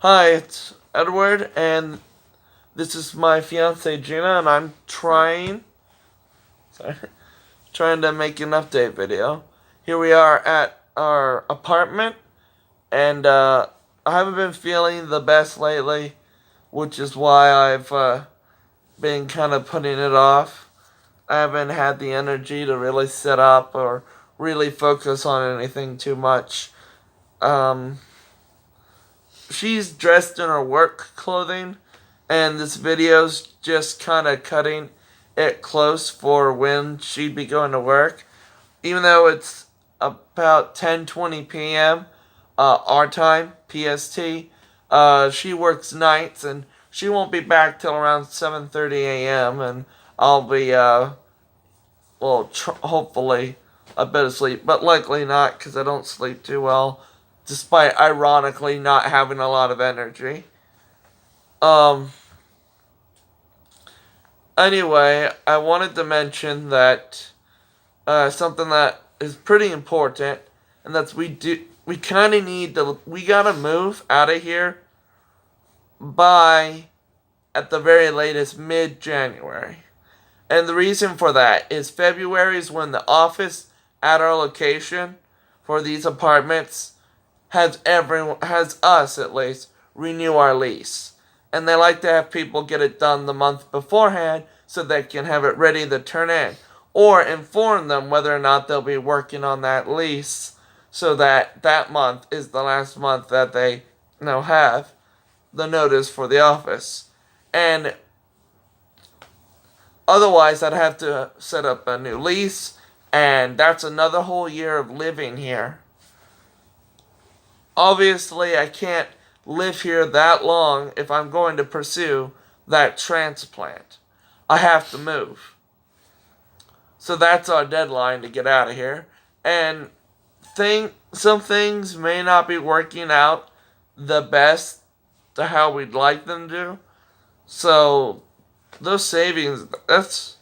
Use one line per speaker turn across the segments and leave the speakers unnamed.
Hi, it's Edward, and this is my fiance Gina, and I'm sorry, trying to make an update video. Here we are at our apartment, and I haven't been feeling the best lately, which is why I've been kind of putting it off. I haven't had the energy to really sit up or really focus on anything too much. Um, she's dressed in her work clothing, and this video's just kind of cutting it close for when she'd be going to work. Even though it's about 10:20 p.m. Our time, PST, she works nights, and she won't be back till around 7:30 a.m. and I'll be hopefully a bit of sleep, but likely not because I don't sleep too well, despite ironically not having a lot of energy. Um, Anyway, I wanted to mention that something that is pretty important, and that's we kind of we gotta move out of here by at the very latest mid-January. And the reason for that is February is when the office at our location for these apartments has us at least renew our lease. And they like to have people get it done the month beforehand so they can have it ready to turn in. Or inform them whether or not they'll be working on that lease so that that month is the last month that they have the notice for the office. And otherwise I'd have to set up a new lease, and that's another whole year of living here. Obviously, I can't live here that long if I'm going to pursue that transplant. I have to move. So that's our deadline to get out of here. And some things may not be working out the best to how we'd like them to. So those savings, it's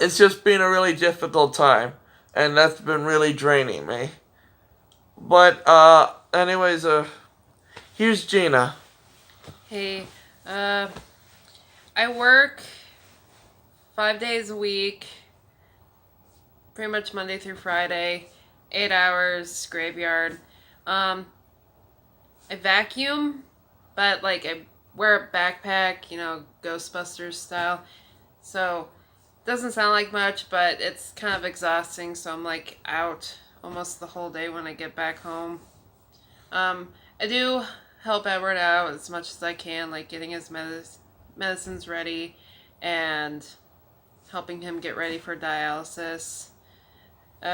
just been a really difficult time, and that's been really draining me. But anyways, here's Gina.
Hey, I work 5 days a week, pretty much Monday through Friday, 8 hours, graveyard. I vacuum, but like I wear a backpack, Ghostbusters style. So it doesn't sound like much, but it's kind of exhausting. So I'm like out almost the whole day when I get back home. I do help Edward out as much as I can, like getting his medicines ready and helping him get ready for dialysis.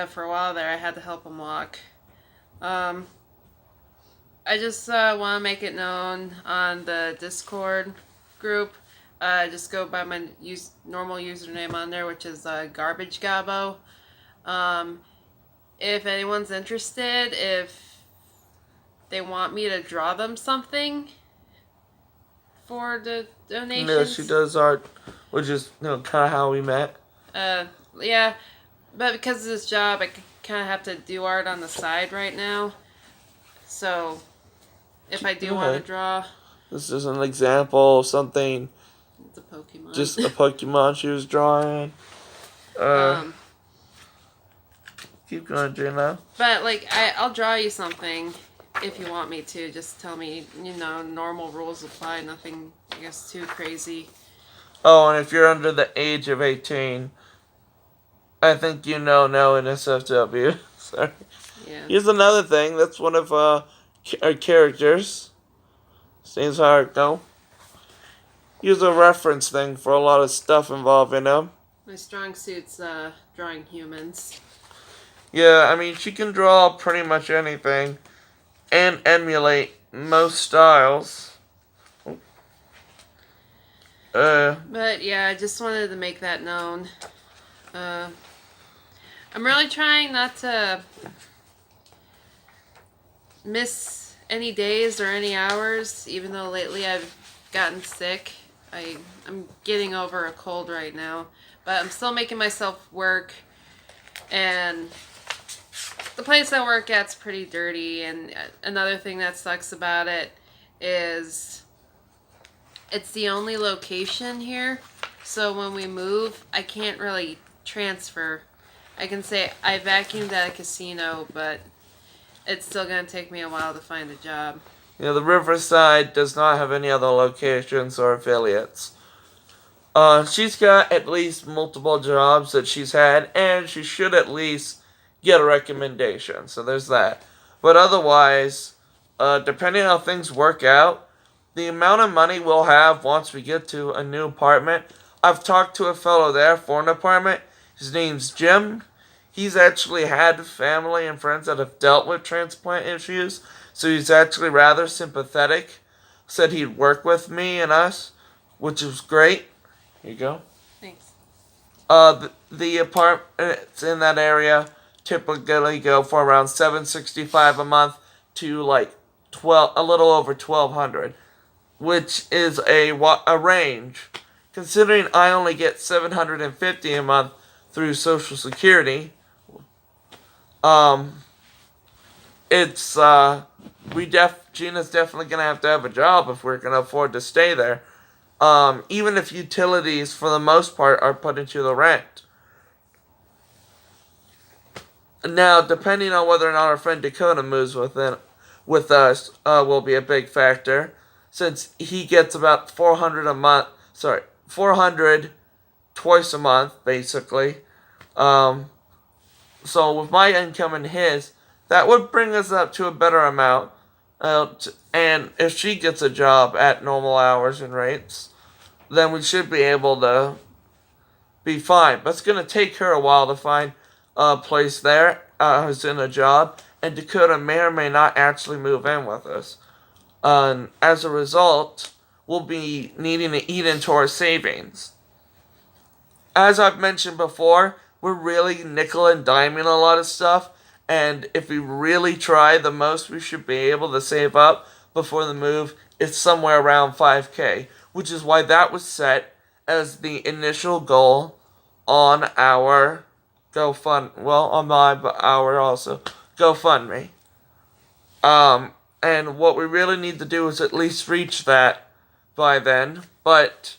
For a while there, I had to help him walk. I just want to make it known on the Discord group. Just go by my normal username on there, which is Garbage Gabo. If anyone's interested, if they want me to draw them something for the donations.
Yeah, she does art, which is kind of how we met.
Yeah, but because of this job, I kind of have to do art on the side right now. So, if I do want to draw,
this is an example of something.
It's a Pokemon.
Just a Pokemon she was drawing. Keep going, Gina.
But like, I'll draw you something if you want me to. Just tell me, normal rules apply. Nothing, I guess, too crazy.
Oh, and if you're under the age of 18, I think no NSFW. Sorry.
Yeah.
Here's another thing. That's one of our characters. Seems how it go. Here's a reference thing for a lot of stuff involving him.
My strong suit's drawing humans.
Yeah, I mean, she can draw pretty much anything and emulate most styles.
But yeah, I just wanted to make that known. I'm really trying not to miss any days or any hours, even though lately I've gotten sick. I'm getting over a cold right now, but I'm still making myself work, and the place I work at's pretty dirty, and another thing that sucks about it is it's the only location here. So when we move, I can't really transfer. I can say I vacuumed at a casino, but it's still going to take me a while to find a job.
The Riverside does not have any other locations or affiliates. She's got at least multiple jobs that she's had, and she should at least get a recommendation. So there's that. But otherwise, depending on how things work out, the amount of money we'll have once we get to a new apartment. I've talked to a fellow there for an apartment. His name's Jim. He's actually had family and friends that have dealt with transplant issues, so he's actually rather sympathetic. Said he'd work with me and us, which was great. Here you go.
Thanks.
The apartments in that area typically go for around $765 a month to like a little over $1,200, which is a range. Considering I only get $750 a month through Social Security, it's Gina's definitely gonna have a job if we're gonna afford to stay there. Even if utilities, for the most part, are put into the rent. Now, depending on whether or not our friend Dakota moves with us, will be a big factor, since he gets about $400 twice a month, basically. So with my income and his, that would bring us up to a better amount. And if she gets a job at normal hours and rates, then we should be able to be fine. But it's going to take her a while to find a place there, who's in a job, and Dakota may or may not actually move in with us. As a result, we'll be needing to eat into our savings. As I've mentioned before, we're really nickel and diming a lot of stuff, and if we really try, the most we should be able to save up before the move is somewhere around $5,000, which is why that was set as the initial goal on our GoFundMe. And what we really need to do is at least reach that by then. But,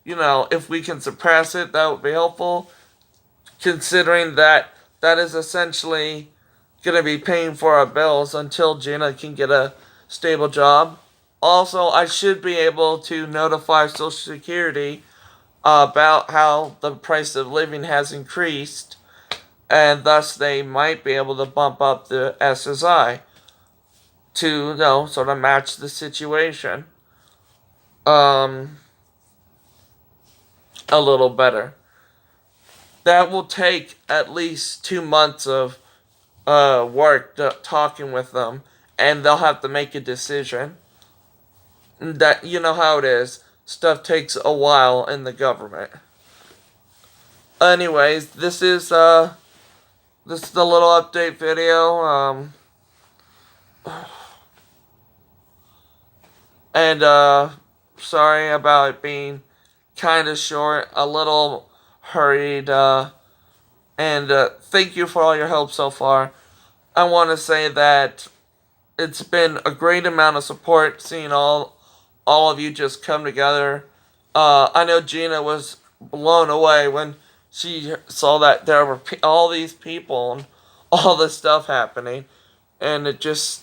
if we can suppress it, that would be helpful, considering that is essentially going to be paying for our bills until Gina can get a stable job. Also, I should be able to notify Social Security about how the price of living has increased, and thus they might be able to bump up the SSI to, sort of match the situation a little better. That will take at least 2 months of work talking with them, and they'll have to make a decision. That, you know how it is. Stuff takes a while in the government. Anyways, this is the little update video. And sorry about it being kind of short, a little hurried. And thank you for all your help so far. I want to say that it's been a great amount of support seeing all of you just come together. I know Gina was blown away when she saw that there were all these people and all this stuff happening. And it just,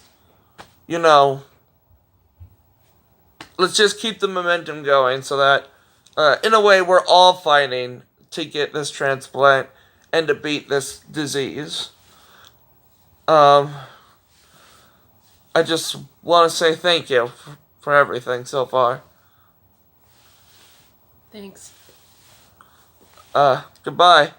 let's just keep the momentum going so that, in a way, we're all fighting to get this transplant and to beat this disease. I just want to say thank you for everything so far.
Thanks.
Goodbye.